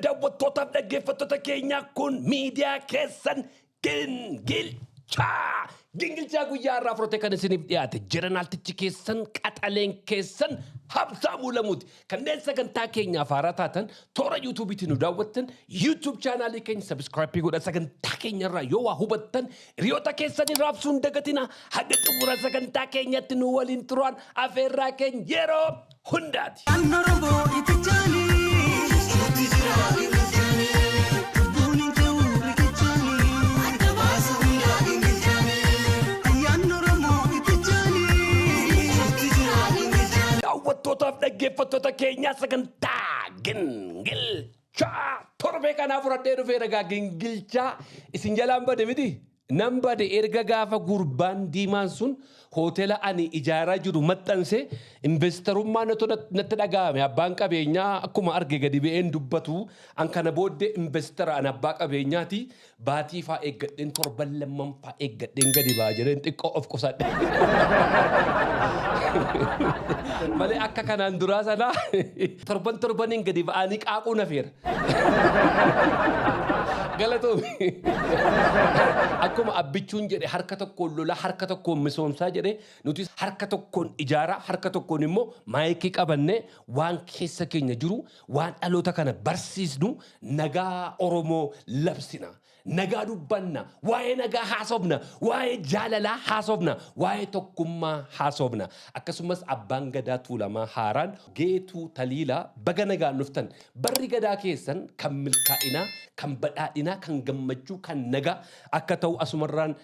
daawwattootaaf dhaggeeffattoota keenya kun miidiyaa keessan gingilchaa. Gingilchaa guyyaa irraa furate kan isiniif dhiyaate jiranaaltichi keessan qaxaleen keessan Habsaamuu Lamuuti. Kanneen sagantaa keenyaaf haaraa taatan toora yuutuubiitiin nu daawwattan yuutuub chaanaalii keenya sabiskiraayipii godha. Sagantaa keenyarraa yoo waa hubattan hiriyoota keessanii raabsuu hin dagatina. Haga xumura sagantaa keenyatti nu waliin turan afeerraa keenya yeroo hundaati. Daawwattootaaf dhaggeeffattoota keenyaa sagantaa gingilchaa torbee kanaaf fudhadhee dhufee ragaa gingilchaa isin jalaan bade miti. Nan bade erga gaafa gurbaan diimaan sun hoteela ani ijaaraa jiru maxxanse investarummaa natti dhaga'ame. Abbaan qabeenyaa akkuma arge gadi ba'een dubbatu an kana booddee investara an abbaa qabeenyaati. Baatii faa eeggadheen torban lammaffaa eeggadheen gadi baa jedheen xiqqoo of qusadhe. Malee akka kanaan duraa sana torbaniin gadi ba'anii qaaquu nafeera. Galatoomi. Akkuma abbichuun jedhe harka tokkoon lola harka tokkoon misoomsaa jedhe nuti harka tokkoon ijaaraa harka tokkoon immoo maayikii qabannee waan keessa keenya jiru waan dhaloota kana barsiisnu nagaa Oromoo labsina. Nagaa dubbanna, waa'ee nagaa haasofna, waa'ee jaalalaa haasofna, waa'ee tokkummaa haasofna. Akkasumas abbaan gadaa Tuulamaa Haaraan Geetuu Taliilaa baga nagaan dhuftan. Barri gadaa keessan kan milkaa'inaa, kan badhaadhinaa, kan gammachuu, kan nagaa akka ta'u asumarraan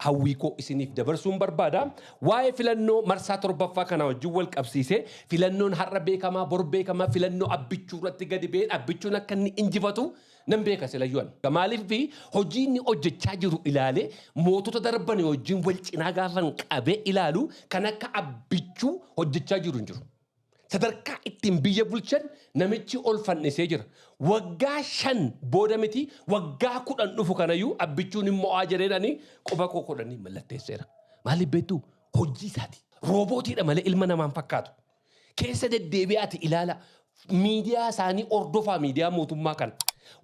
hawwiikoo isiniif dabarsuun barbaada. Waa'ee filannoo marsaa torbaffaa kana wajjin wal qabsiisee filannoon har'a beekamaa bor beekamaa filannoo abbichuu irratti gadi ba'een abbichuun akka inni injifatu nan beeka silayyuun. Maaliif fi hojii inni hojjechaa jiru ilaalee mootota darban wajjin wal cinaa gaafan qabee ilaalu kan akka abbichuu hojjechaa jiru hin jiru. Sadarkaa ittiin biyya bulchan namichi ol fannisee jira. Waggaa 5 booda miti waggaa 10 dhufu kanayyuu abbichuun immoo jedhanii quba koo godhanii mallatteesseera. Maaliif beektu hojii isaati. Roobootiidha malee ilma namaan fakkaatu. Keessa deddeebi'aati ilaala. Miidiyaa isaanii ordofaa miidiyaa mootummaa kana.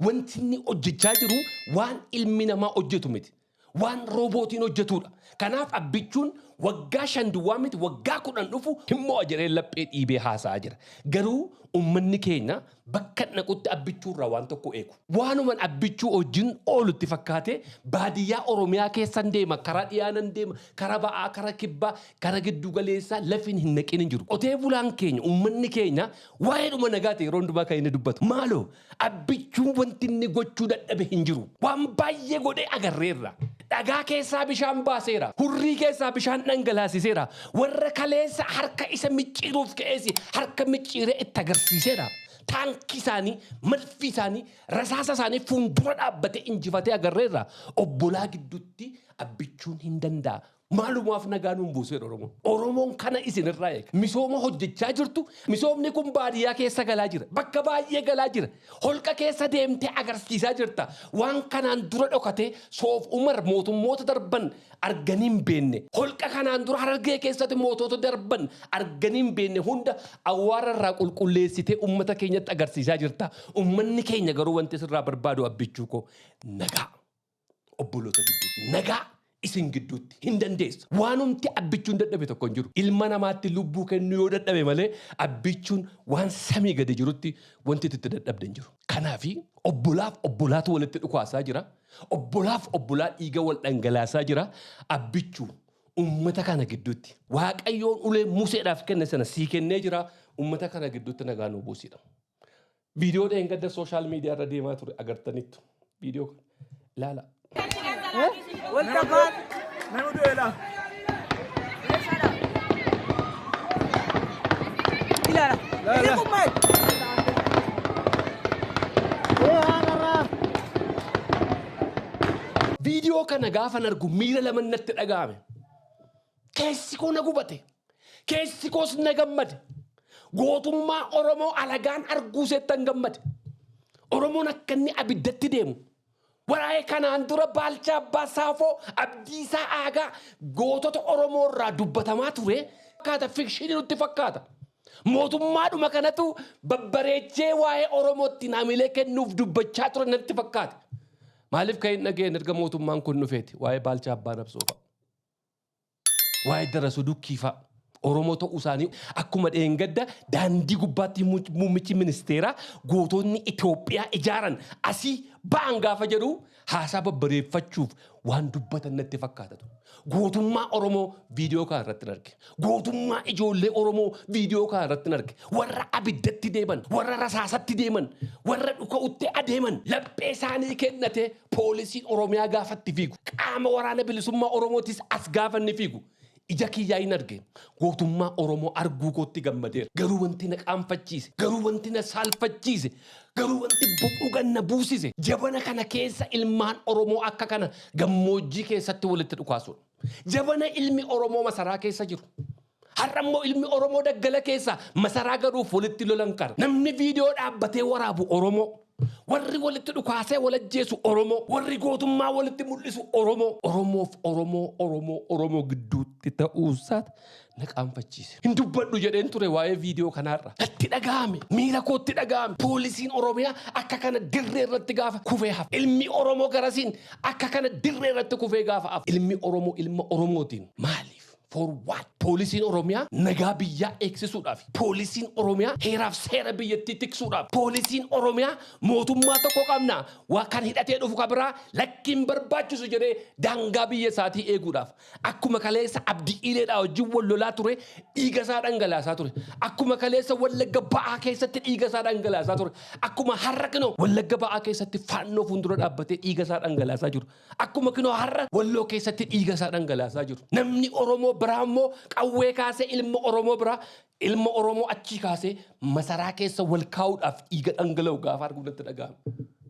Wanti inni hojjechaa jiru waan ilmi namaa hojjetu miti. Waan roobootiin hojjetudha. Kanaaf abbichuun waggaa 5 duwwaa miti waggaa 10 dhufu immoo jedhee laphee dhiibee haasa'aa jira. Garuu uummanni keenya bakka naqutti abbichuurraa waan tokko eegu. Waanuman abbichuu wajjin oolutti fakkaate baadiyyaa Oromiyaa keessan deema, karaa dhiyaanan deema, karaa ba'aa, karaa kibbaa, karaa giddu galeessaa lafiin hin naqin hin jiru. Qotee bulaan keenya, uummanni keenya waa'ee dhuma nagaate yeroo hundumaa kan inni dubbatu. Maaloo abbichuun wanti inni gochuu dadhabe hin jiru. Waan baay'ee godhee agarreerra. Dhagaa keessaa bishaan baaseera. Hurrii keessaa bishaan dhangalaasiseera. Warra kaleessa harka isa micciiruuf ka'eesi harka micciiree itti agarsiiseera. Taankii isaanii, madfii isaanii, rasaasa isaanii fuuldura dhaabbatee injifatee agarreerra. Obbolaa gidduutti abbichuun hin danda'a. Maalumaaf nagaan hin buuseera Oromoon. Oromoon kana isinirraa eega. Misooma hojjechaa jirtu. Misoomni kun baadiyyaa keessa galaa jira. Bakka baay'ee galaa jira. Holqa keessa deemtee agarsiisaa jirta. Waan kanaan dura dhokatee Soof Umar mootummoota darban arganii hin beenne. Holqa kanaan dura Harargee keessatti mootota darban arganii hin beenne hunda awwaara irraa qulqulleessitee uummata keenyatti agarsiisaa jirta. Uummanni keenya garuu wanti sirraa barbaadu abbichuu koo nagaa. Obboloota gidduutti nagaa. Isin gidduutti hin dandeessu. Waanumti abbichuun dadhabe tokko hin jiru. Ilma namaatti lubbuu kennu yoo dadhabe malee abbichuun waan samii gadi jirutti wanti itti dadhabde hin jiru. Kanaafi obbolaaf obbolaatu walitti dhukaasaa jira. Obbolaaf obbolaa dhiiga wal dhangalaasaa jira. Abbichuu uummata kana gidduutti Waaqayyoon ulee Museedhaaf kenne sana sii kennee jira. Uummata kana gidduutti nagaa nu buusidha. Viidiyoo dheengadda sooshaal miidiyaa irra deemaa ture agartaniittu. Viidiyoo kana ilaala. Welcome. Menuduela. Ilara. Ini kumai. Video kana gaafa nargu miira laman natti dhaga'ame. Keessi koo na gubate. Keessi koos na gammade. Gootummaa Oromoo alagaan arguu seettan gammade. Oromoon akka inni abiddatti deemu. Waraa'ee kanaan dura Baalchaa Abbasaafoo Abdiisaa Aagaa gootota Oromoo irraa dubbatamaa ture. Fakkaata fikshinii nutti fakkaata. mootummaadhuma kanatu babbareechee waa'ee Oromootti naamilee kennuuf dubbachaa ture natti fakkaate. Maaliif kan hin dhageenye erga mootummaan kun dhufeeti waa'ee Baalchaa Abbaa Nabsoo fa'a. Waa'ee Darasuu Dukkii fa'a. Oromoo ta'uu isaanii akkuma dheengadda daandii gubbaatti muummichi ministeeraa gootonni Itoophiyaa ijaaran asii ba'an gaafa jedhu haasaa babbareeffachuuf waan dubbatan natti fakkaata. Gootummaa Oromoo viidiyoo kana irratti arge. Gootummaa ijoollee Oromoo viidiyoo kana irratti arge. Warra abiddatti deeman, warra rasaasatti deeman, warra dhuka'utti adeeman, laphee isaanii kennate poolisiin Oromiyaa gaafatti fiigu. Qaama waraana bilisummaa Oromootis as gaafanni fiigu. Ija kiyyaa hin arge. Gootummaa Oromoo arguu kootti gammadeera. Garuu wanti na qaanfachiise, garuu wanti na saalfachiise, garuu wanti bu'uugan na buusise. Jabana kana keessa ilmaan Oromoo akka kana gammoojjii keessatti walitti dhukaasuudha. Jabana ilmi Oromoo masaraa keessa jiru. Har'ammoo ilmi Oromoo daggala keessa masaraa garuuf walitti lolan qara. Namni viidiyoo dhaabbatee waraabu Oromoo. Warri walitti dhukaasee walajjeesu Oromoo. Warri gootummaa walitti mul'isu Oromoo. Oromoo gidduutti ta'uusaati na qaanfachiise. Hin dubbadhu jedheen ture waa'ee viidiyoo kanaarra. Natti dhaga'ame. Miira kootti dhaga'ame. Poolisiin Oromiyaa akka kana dirree irratti gaafa kufee hafe. Ilmi Oromoo garasiin akka kana dirree irratti kufee gaafa hafe. Ilmi Oromoo ilma Oromootiin maaliif? For what? Poolisiin Oromiyaa nagaa biyyaa eegsisuudhaaf. Poolisiin Oromiyaa heeraaf seera biyyattii tiksuudhaaf. Poolisiin Oromiyaa mootummaa tokko qabna. Waa kan hidhatee dhufu kabiraa lakkiin barbaachisu jedhee daangaa biyya isaatii eeguudhaaf. Akkuma kaleessa Abdii Ileedhaa wajjin wal lolaa ture dhiiga isaa dhangalaasaa ture. Akkuma kaleessa Wallagga Ba'aa keessatti dhiiga isaa dhangalaasaa ture. Akkuma har'a kinoo Wallagga Ba'aa keessatti Faannoo fuuldura dhaabbatee dhiiga isaa dhangalaasaa jiru. Akkuma kinoo har'a Walloo keessatti dhiiga isaa dhangalaasaa jiru. Namni Oromoo Biraammoo qawwee kaasee ilma Oromoo bira ilma Oromoo achi kaasee masaraa keessa wal kaa'uudhaaf dhiiga dhangala'u gaafa arguu natti dhaga'ame.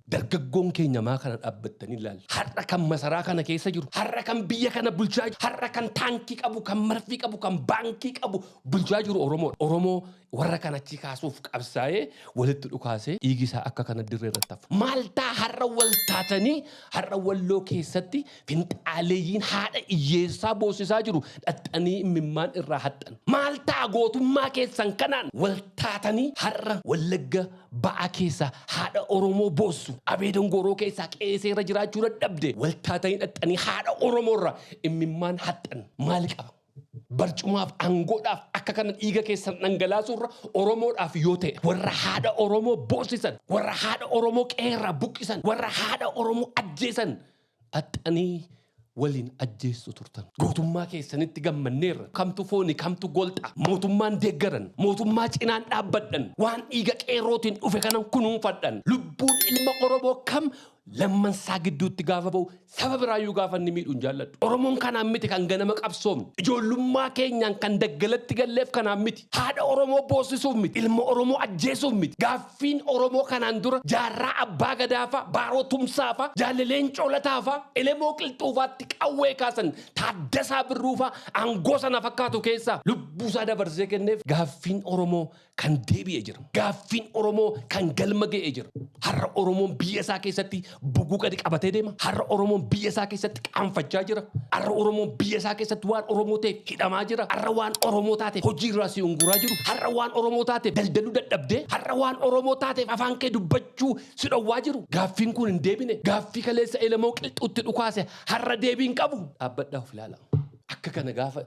Dargaggoon keenya maa kana dhaabbattanii ilaalla. Har'a kan masaraa kana keessa jiru, har'a kan biyya kana bulchaa jiru, har'a kan taankii qabu, kan marfii qabu, kan baankii qabu bulchaa jiru Oromoo. Oromoo warra kana achi kaasuuf qabsaa'ee walitti dhukaasee dhiigi isaa akka kana dirree irratti hafu. Maaltaa har'a wal taatanii har'a Walloo keessatti finxaaleeyyiin haadha hiyyeessaa boosisaa jiru dhaxxanii imimmaan irraa haxxan. Maaltaa gootummaa keessan kanaan wal taatanii har'a Wallagga Ba'aa keessa haadha Oromoo boossu. Abee Dongoroo keessaa qeeseera jiraachuu dadhabde wal taatanii dhaxxanii haadha Oromoorra imimmaan haxxan. Maali qaba? Barcumaaf aangoodhaaf akka kana dhiiga keessan dhangalaasuurra Oromoodhaaf yoo ta'e warra haadha Oromoo boosisan, warra haadha Oromoo qeerraa buqqisan, warra haadha Oromoo ajjeesan dhaxxanii waliin ajjeessu turtan. Gootummaa keessanitti gammanneerra. Kamtu fooni, kamtu golxa. Mootummaan deeggaran, mootummaa cinaan dhaabbadhan, waan dhiiga qeerrootiin dhufe kanan kunuunfadhan. Lubbuun ilma Oromoo kam lammansaa gidduutti gaafa ba'u saba biraayyuu gaafa inni miidhuun jaalladhu. Oromoon kanaan miti kan ganama qabsoomne. Ijoollummaa keenyaan kan daggalatti galleef kanaan miti. Haadha Oromoo boosisuuf miti. Ilma Oromoo ajjeesuuf miti. Gaaffiin Oromoo kanaan dura jaarraa Abbaa Gadaafa, Baaroo Tumsaafa, Jaalaleen Coolataafa, Elemoo Qilxuufaatti qawwee kaasan, Taaddasaa Birruufa aangoo sana fakkaatu keessaa lubbuusaa dabarsee kenneef gaaffiin Oromoo kan deebi'ee jira. Gaaffiin Oromoo kan galma ga'ee jira. Har'a Oromoon biyya isaa keessatti buguu gadi qabatee deema. Har'a Oromoon biyya isaa keessatti qaanfachaa jira. Har'a Oromoon biyya isaa keessatti waan Oromoo ta'eef hidhamaa jira. Har'a waan Oromoo taateef hojii irraa si unguraa jiru. Har'a waan Oromoo taateef daldaluu dadhabdee. Har'a waan Oromoo taateef afaan kee dubbachuu si dhowwaa jiru. Gaaffiin kun hin deebine. Gaaffii kaleessa Elemoo Qilxuutti dhukaase har'a deebiin qabu. Dhaabbadhaa of ilaala. Akka kana gaafa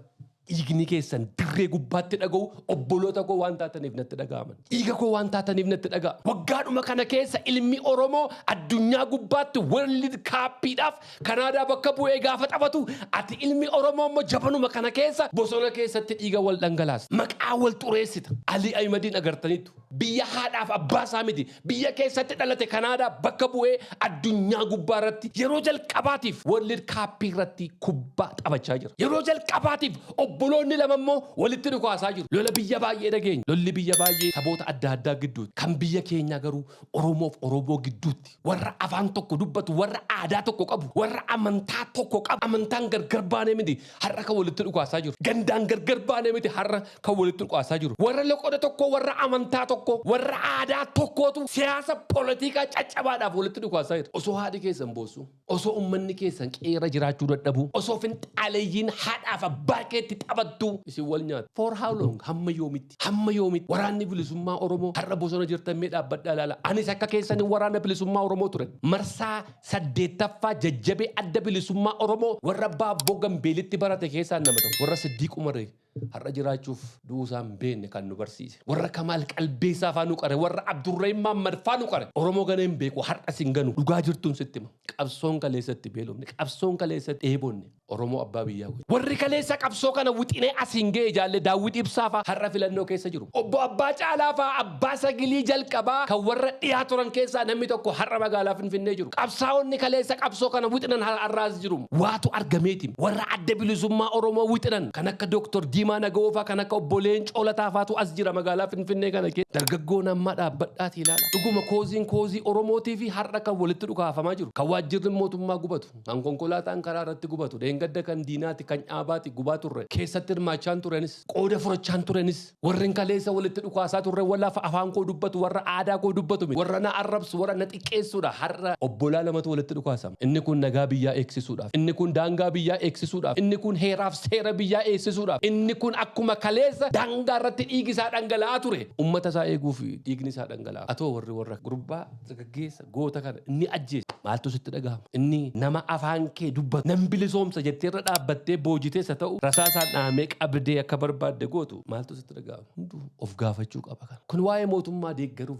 dhiigni keessan dirree gubbaatti dhaga'u obboloota koo waan taataniif natti dhaga'aman. Dhiiga koo waan taataniif natti dhaga'a. Waggaadhuma kana keessa ilmi Oromoo addunyaa gubbaatti World Cup-dhaaf Kanaadaa bakka bu'ee gaafa taphatu ati ilmi Oromoo immoo jabanuma kana keessa bosona keessatti dhiiga wal dhangalaasa. Maqaa wal xureessita. Alii Ahimadiin agartaniitu. Biyya haadhaaf abbaa isaa miti. Biyya keessatti dhalate Kanaadaa bakka bu'ee addunyaa gubbaa irratti yeroo jalqabaatiif World Cup irratti kubbaa taphachaa jira. Yeroo jalqabaatiif obboloonni lama immoo walitti dhukaasaa jiru. Lola biyya baay'ee dhageenya. Lolli biyya baay'ee saboota adda addaa gidduutti. Kan biyya keenyaa garuu Oromoof Oromoo gidduutti. Warra afaan tokko dubbatu, warra aadaa tokko qabu, warra amantaa tokko qabu. Amantaan gargar baanee miti har'a kan walitti dhukaasaa jiru. Gandaan gargar baanee miti har'a kan walitti dhukaasaa jiru. Warra loqoda tokko, warra amantaa tokko tokko warra aadaa tokkootu siyaasa poolitikaa caccabaadhaaf walitti dhukaasaa jira. Osoo haadhi keessan boossu, osoo uummanni keessan qeera jiraachuu dadhabu, osoo finxaaleeyyiin haadhaaf abbaa keetti taphattu isin wal nyaata. For how long? Hamma yoomitti? Hamma yoomitti? Waraanni bilisummaa Oromoo har'a bosona jirtan mee dhaabbadhaa ilaala. Anis akka keessanii waraana bilisummaa Oromoo ture. Marsaa 8ffaa jajjabee adda bilisummaa Oromoo warra Baabboo Gambeelitti barate keessaa nama tokko. Warra Siddiiq Umaree har'a jiraachuuf duusaan beenne kan nu barsiise. Warra Kamaal Qalbeessaa faa nu qare, warra Abdurrahim Mahammad faa nu qare. Oromoo gana hin beeku har'a sin ganu. Dhugaa jirtuun sitti hima. Qabsoon kaleessatti beelofne, qabsoon kaleessatti dheebonne. Oromoo abbaa biyyaa goone. Warri kaleessa qabsoo kana wixinee asiin ga'e jaalle Daawwit Ibsaa faa har'a filannoo keessa jiru. Obbo Abbaa Caalaa faa Abbaa Sagilii jalqabaa kan warra dhiyaa turan keessaa namni tokko har'a magaalaa Finfinnee jiru. Qabsaa'onni kaleessa qabsoo kana wixinan har'aas jiru. Waatu argameeti. Warra adda bilisummaa Oromoo wixinan kan akka Dr. Diimaa Naga'oofaa kan akka Obbo Leencoo Lataafaatu as jira magaalaa Finfinnee kana keessa. Dargaggoon amma dhaabbadhaati ilaala. Dhuguma koozii Oromootii fi har'a kan walitti dhukaafamaa jiru. Kan waajjirri mootummaa gubatu, kan konkolaataan karaa irratti gubatu, gadda kan diinaati kan dhaabaati gubaa turre keessatti hirmaachaan turenis qooda furachaan turenis warreen kaleessa walitti dhukaasaa turre walla afaan koo dubbatu warra aadaa koo dubbatu warra na arrabsu warra na xiqqeessuudha har'a obbolaa lamatu walitti dhukaasama. Inni kun nagaa biyyaa eegsisuudhaaf, inni kun daangaa biyyaa eegsisuudhaaf, inni kun heeraaf seera biyyaa eegsisuudhaaf, inni kun akkuma kaleessa daangaa irratti dhiigi isaa dhangala'aa ture ummata isaa eeguuf dhiigni isaa dhangala'aa. Atoo warra gurbaa gaggeessa goota kana inni ajjeese maaltu sitti dhagahama? Inni nama afaan kee dubbatu nan bilisoomsa jetteerra dhaabbattee boojiteessa ta'u rasaasaan dhahamee qabdee akka barbaadde gootu maaltu sitti dhagahama? Hunduu of gaafachuu qaba kan. Kun waa'ee mootummaa deeggaruu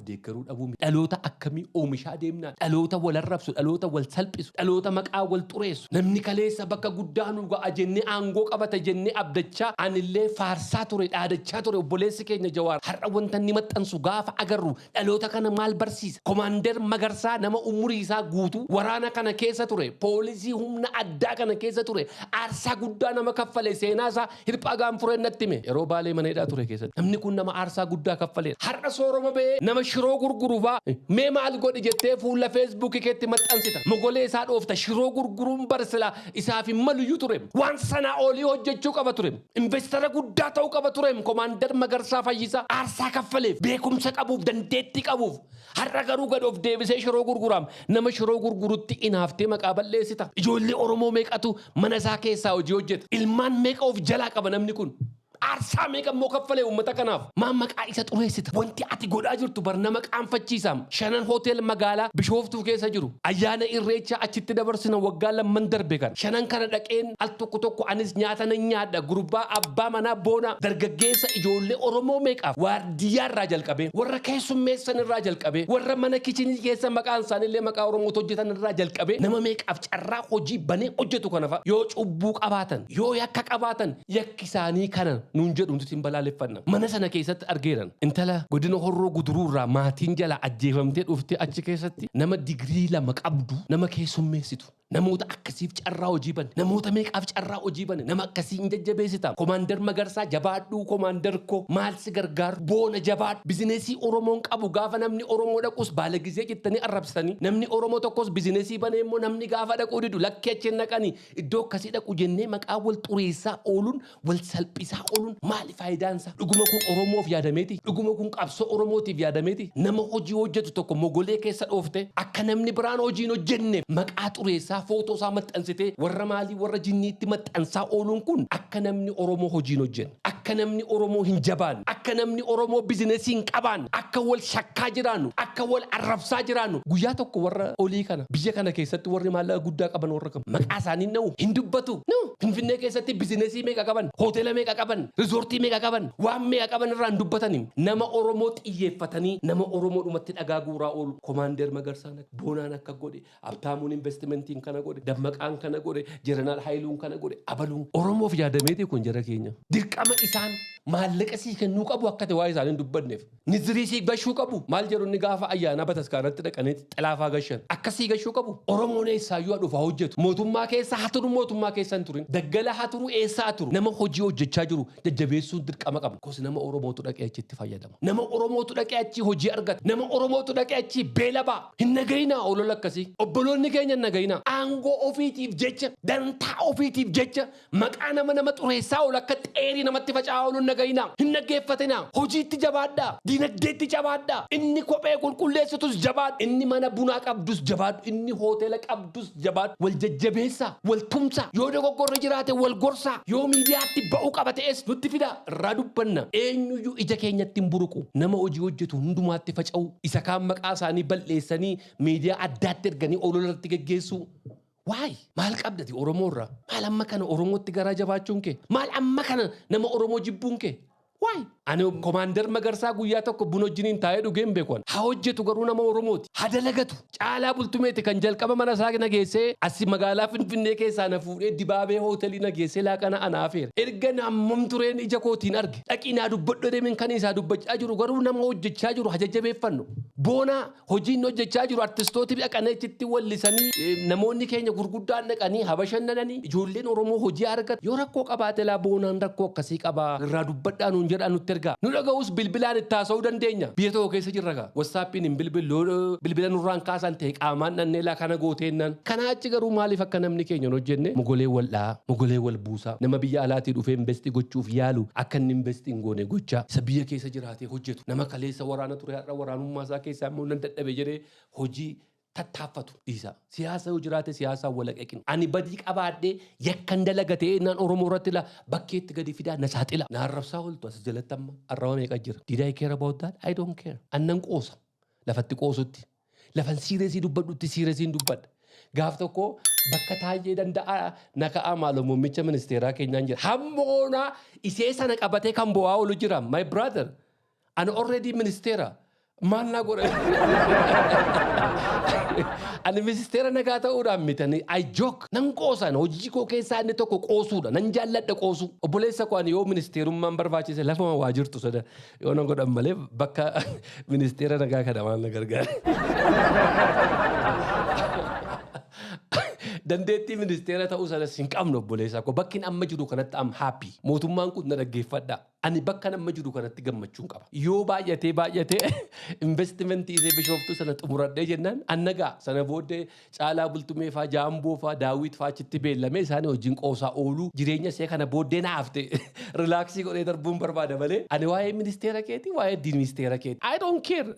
dhabuu dhaloota akkamii oomishaa deemnaa? Dhaloota wal arrabsu, dhaloota wal salphisu, dhaloota maqaa wal xureessu. Namni kaleessa bakka guddaa nu ga'a jennee aangoo qabata jennee abdachaa anillee faarsaa ture dhaadachaa ture obboleessi keenya Jawaar. Har'a wanta inni maxxansu gaafa agarru dhaloota kana maal barsiisa? Komaander Magarsaa nama umurii isaa guutuu waraana kana keessa ture, poolisii humna addaa kana keessa ture. Aarsaa guddaa nama kaffalee seenaa isaa hirphaa gaanfureen natti hime yeroo Baalee mana hidhaa ture keessatti. Namni kun nama aarsaa guddaa kaffalee har'a sooroma ba'ee nama shiroo gurguruufaa mee maal godhi jettee fuula feesbuukii keetti maxxansita. Mogolee isaa dhoofta shiroo gurguruun barsila isaaf hin maluyyuu ture. Waan sanaa olii hojjechuu qaba ture. Investara guddaa ta'uu qaba ture. Komaander Magarsaa Fayyisaa aarsaa kaffaleef beekumsa qabuuf dandeettii qabuuf har'a garuu gad of deebisee shiroo gurguraam. Nama shiroo gurgurutti inaaftee maqaa balleessita. Ijoollee Oromoo meeqatu mana isaa keessaa hojii hojjeta? Ilmaan meeqa of jalaa qaba namni kun? Aarsaa meeqa immoo kaffalee uummata kanaaf? Maan maqaa isa xureessita? Wanti ati godhaa jirtu bar nama qaanfachiisaam. Shanan hotel magaalaa Bishooftuu keessa jiru. Ayyaana Irreechaa achitti dabarsina waggaa lamman darbe kan. Shanan kana dhaqeen al tokko anis nyaata nan nyaadha. Gurbaa abbaa manaa boona dargaggeessa ijoollee Oromoo meeqaaf? Waardiyyaa irraa jalqabee, warra keessummeessan irraa jalqabee, warra mana kichinii keessa maqaan isaaniillee maqaa Oromoo hojjetan irraa jalqabee nama meeqaaf carraa hojii banee hojjetu kanafa yoo cubbuu qabaatan, yoo yakka qabaatan yakki isaanii kana nuun jedhu nuti hin balaaleffanna. Mana sana keessatti argeeran intala godina Horroo Guduruurraa maatiin jala ajjeefamtee dhuftee achi keessatti nama digirii 2 qabdu nama keessummeessitu. Namoota akkasiif carraa hojii bane, namoota meeqaaf carraa hojii bane, nama akkasii hin jajjabeessita. Komaander Magarsaa jabaadhuu komaander koo maal si gargaaru boona jabaadhu. Bizineesii Oromoon qabu gaafa namni Oromoo dhaqus baala gizee jettanii arrabsitanii namni Oromoo tokkos bizineesii banee immoo namni gaafa dhaquu didu lakkee achi naqanii iddoo akkasii dhaqu jennee maqaa wal xureessaa ooluun wal salphisaa ooluun maali faayidaansa? Dhuguma kun Oromoof yaadameeti? Dhuguma kun qabsoo Oromootiif yaadameeti? Nama hojii hojjetu tokko mogolee keessa dhoofte akka namni biraan hojiin hojjenne maqaa xureessaa footoo isaa maxxansitee warra maalii warra jinniitti maxxansaa ooluun kun akka namni Oromoo hojiin hojjenne, akka namni Oromoo hin jabaanne, akka namni Oromoo bizineesii hin qabaanne, akka wal shakkaa jiraannu, akka wal arrabsaa jiraannu. Guyyaa tokko warra olii kana biyya kana keessatti warri maallaqa guddaa qaban warra kam maqaa isaanii na'u hin dubbatu. Finfinnee keessatti bizineesii meeqa qaban, hoteela meeqa qaban, rizoortii meeqa qaban, waan meeqa qaban irraa hin dubbatanii. Nama Oromoo xiyyeeffatanii nama Oromoo dhumatti dhagaa guuraa oolu. Komaander Magarsaan boonaan akka godhe, Abtaamuun investimentiin kana godhe, Dammaqaan kana godhe, Jeneraal Haayiluun kana godhe, Abaluun Oromoof yaadameeti kun jara keenya. Dirqama isaan maallaqa sii kennuu qabu akka ta'e waa'ee isaanii dubbanneef. Nizirii sii gashuu qabu. Maal jedhu inni gaafa ayyaana bataskaanatti dhaqanii xalaafaa gashan. Akkasii gashuu qabu. Oromoon eessaayyuu dhufa hojjetu. Mootummaa keessa haa turu mootummaa keessa hin turin. Daggala haa turu eessa haa turu. Nama hojii hojjechaa jiru jajjabeessuun dirqama qaba. Kos nama Oromootu dhaqee achitti fayyadama. Nama Oromootu dhaqee achi hojii argata. Nama Oromootu dhaqee achi beela ba'a. Hin nagayinaa olola akkasii. Obboloonni keenya hin nagayinaa. Aangoo ofiitiif jecha, dantaa ofiitiif jecha, maqaa nama xureessaa oolu akka xeerii namatti faca'aa oolu dhagayinaa hin dhaggeeffatinaa hojiitti jabaadhaa diinagdeetti jabaadhaa inni kophee qulqulleessitus jabaadhu inni mana bunaa qabdus jabaadhu inni hoteela qabdus jabaadhu wal jajjabeessaa wal tumsaa yoo dogoggorri jiraate wal gorsaa yoo miidiyaatti ba'uu qaba ta'es nutti fidaa irraa dubbanna eenyuyyuu ija keenyatti hin buruqu nama hojii hojjetu hundumaatti faca'u isa kaan maqaa isaanii balleessanii miidiyaa addaatti erganii ololatti geggeessu. Why? Maal qabdati Oromoo irraa? Maal amma kana Oromootti garaa jabaachuun kee? Maal amma kana nama Oromoo jibbuun kee? Why? Ani Komaander Magarsaa guyyaa tokko buna wajjiniin taa'ee dhugee hin beeku. Haa hojjetu garuu nama Oromooti. Haa dalagatu. Caalaa Bultumeeti kan jalqaba mana isaa nageessee asi magaalaa Finfinnee keessaa na fuudhee dibaabee hoteelii nageessee laaqana anaafeera. Erga nammam tureen ija kootiin arge. Dhaqinaa dubbadhu deemin kan isaa dubbachaa jiru garuu nama hojjechaa jiru hajajjabeeffannu. Boona hojiin hojjechaa jiru artistooti dhaqanii achitti wallisanii namoonni keenya gurguddaan dhaqanii habashannananii ijoolleen Oromoo hojii argatu. Yoo rakkoo qabaate laa boonaan rakkoo akkasii qabaa irraa dubbadhaa nuun jedhaa nutti ergaa. Nu dhaga'us bilbilaan itti haasa'uu dandeenya. Biyya tokko keessa jirra gaa. Wasaappiin hin bilbila nurraan kaasan ta'e qaamaan dhannee laa kana gooteennan. Kana achi garuu maaliif akka namni keenya hin hojjenne mogolee wal dha'a, mogolee wal buusaa. Nama biyya alaatii dhufee investii gochuuf yaalu akka inni investii hin goone gochaa. Isa biyya keessa jiraatee hojjetu. Nama kaleessa waraana ture har'a waraanummaa isaa keessaa immoo nan dadhabe jedhee hojii tattaaffatu dhiisa. Siyaasa yoo jiraate siyaasaan walaqeqin. Ani badii qabaadhee yakkan dalagatee naan Oromoo irratti la bakkeetti gadi fidaa na saaxila. Na arrabsaa ooltu as jalatti amma arraba meeqa jira. Did I care about that? I don't care. Annan qoosa. Lafatti qoosutti. Lafan siireesii dubbadhutti siireesiin dubbadha. Gaaf tokko bakka taa'ee danda'a naka'aa maaloo muummicha ministeeraa keenyaan jira. Hammoona isee sana qabatee kan bo'aa oolu jira. My brother. Ani already ministeera. Maal naa godhe? Ani ministeera nagaa ta'uudhaan mitanii I joke nan qoosan hojii koo keessaa inni tokko qoosuudha nan jaalladha qoosu obboleessa koo ani yoo ministeerummaan barbaachise lafuma waa jirtu sada yoo nan godhan malee bakka ministeera nagaa kana maal na gargaara. Dandeettii ministeera ta'uu sanas hin qabnu obboleessa koo bakki amma jiru kanatti am happy mootummaan kun na dhaggeeffadha. Ani bakka amma jiru kanatti gammachuun qaba. Yoo baay'atee investimentii isee bishooftuu sana xumuradhee jennaan annagaa sana booddee Caalaa Bultumee faa Jaamboo faa Daawit faa achitti beellamee isaanii wajjin qoosaa ooluu jireenya isee kana booddee na hafte rilaaksii godhee darbuun barbaada malee ani waa'ee ministeera keetii waa'ee ministeera keetii I don't care.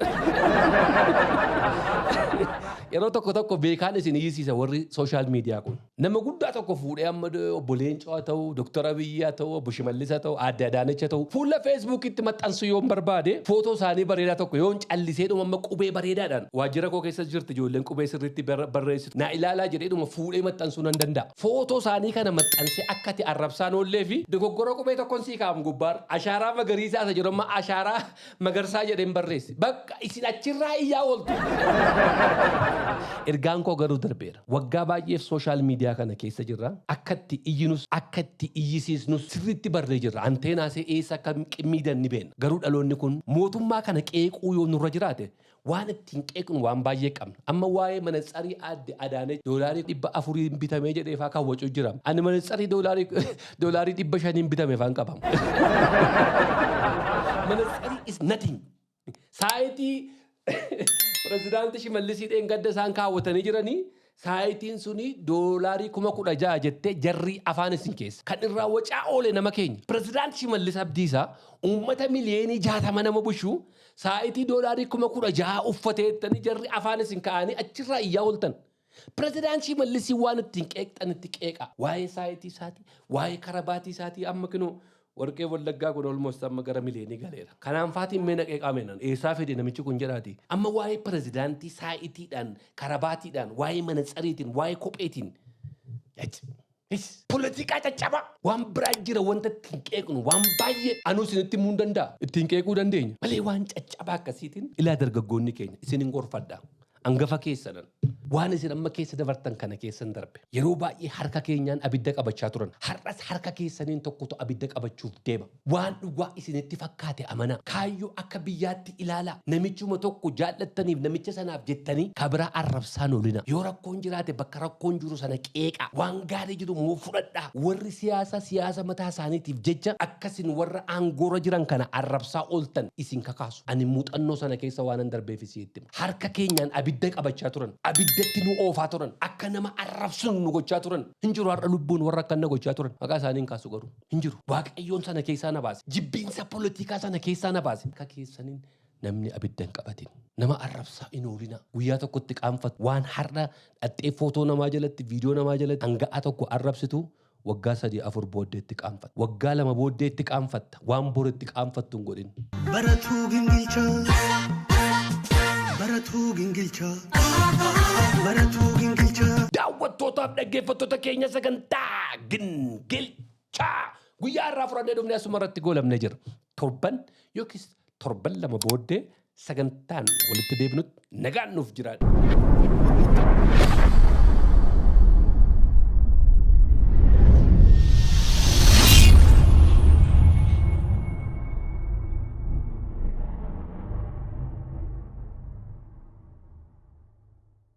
Yeroo tokko beekaan isin hiisiisa warri social media kun. Nama guddaa tokko fuudhee amma obbo Leencoo ta'u Dr. Abiyyi ta'u obbo Shimallis ta'u Aadde Adaanecha ta'u fuula Facebook itti maxxansu yoon barbaade footoo isaanii bareedaa tokko yoon callisee dhuma amma qubee bareedaadhaan waajjira koo keessa jirti ijoolleen qubee sirriitti barreessitu na ilaalaa jedhee dhuma fuudhee maxxansuu nan danda'a. Footoo isaanii kana maxxansee akkati arrabsaan oollee fi dogoggora qubee tokkoon sii kaa'amu gubbaar ashaaraa magariisaa isa jedhamu ashaaraa magarsaa jedheen barreessi. Bakka isin achirraa iyyaa ooltu. Ergaan koo garuu darbeera. Waggaa baay'eef social media kana keessa jirra. Akkatti iyyinus akkatti iyyisiisnus sirriitti barree jirra. Anteenaasee eessa akka miidhan ni beena. Garuu dhaloonni kun mootummaa kana qeequu yoo nurra jiraate waan ittiin qeeqnu waan baay'ee qabna. Amma waa'ee manatsarii Aadde Adaanechi $400 bitamee jedhee faa kaawwachuu jira. Ani manatsarii $500 bitamee faan qabamu. Manatsarii is nothing. Saayitii Prezidaantii Shimallisii dheengadda isaan kaawwatanii jiranii saayitiin suni $16,000 jettee jarrii afaan isin keessa. Kan irraa wacaa oole nama keenya. Prezidaantii Shimallis Abdiisaa uummata miliyoonii 60 nama bushuu saayitii $16,000 uffateettanii jarri afaan isin kaa'anii achirraa iyyaa ooltan. Prezidaantii Shimallisii waan ittiin qeeqxan itti qeeqa. Waa'ee saayitii isaatii, waa'ee karabaatii isaatii amma kinoo warqee wallaggaa kun almost amma gara miliyoonii galeera. Kanaan faatiin meena qeeqaamenan eessaa fedhe namichi kun jedhaati. Amma waa'ee pirezidaantii saayitiidhaan, karabaatiidhaan, waa'ee manatsariitiin, waa'ee kopheetiin. Politikaa caccaba. Waan biraa jira wanta ittiin qeeqnu waan baay'ee anuu isinitti himuu hin danda'a. Ittiin qeequu dandeenya. Malee waan caccabaa akkasiitiin ilaa dargaggoonni keenya isin hin gorfadhaa. Angafa keessanan. Waan isin amma keessa dabartan kana keessan darbe. Yeroo baay'ee harka keenyaan abidda qabachaa turan. Har'as harka keessaniin tokkotu abidda qabachuuf deema. Waan dhugaa isinitti fakkaate amana. Kaayyoo akka biyyaatti ilaala. Namichuma tokko jaallattaniif namicha sanaaf jettanii kabiraa arrabsaan oolina. Yoo rakkoon jiraate bakka rakkoon jiru sana qeeqa. Waan gaarii jiru moo fudhadhaa. Warri siyaasa mataa isaaniitiif jecha akkasin warra aangoora jiran kana arrabsaa ooltan isin kakaasu. Ani muuxannoo sana keessa waanan darbeef isiitti. Harka keenyaan abidda qabachaa turan. Abidda ibiddatti nu oofaa turan akka nama arrabsan nu gochaa turan hin jiru har'a lubbuun warra akkanna gochaa turan maqaa isaaniin kaasu garuu hin jiru waaqayyoon sana keessaa na baase jibbiinsa poolitikaa sana keessaa na baase akka keessaniin namni abiddan qabatin nama arrabsaa hin oolina guyyaa tokkotti qaanfatu waan har'a dhaxxee footoo namaa jalatti viidiyoo namaa jalatti hanga'a tokko arrabsitu waggaa 3-4 booddeetti qaanfatta waggaa 2 booddeetti qaanfatta waan boritti qaanfattu hin godhin. Baratuu gingilchaa. Daawwattootaaf dhaggeeffattoota keenya sagantaa gingilchaa guyyaa irraa fudhannee dhufnee asuma irratti goolabnee jira torban yookiis torban 2 booddee sagantaan walitti deebinutti nagaan nuuf jiraadha.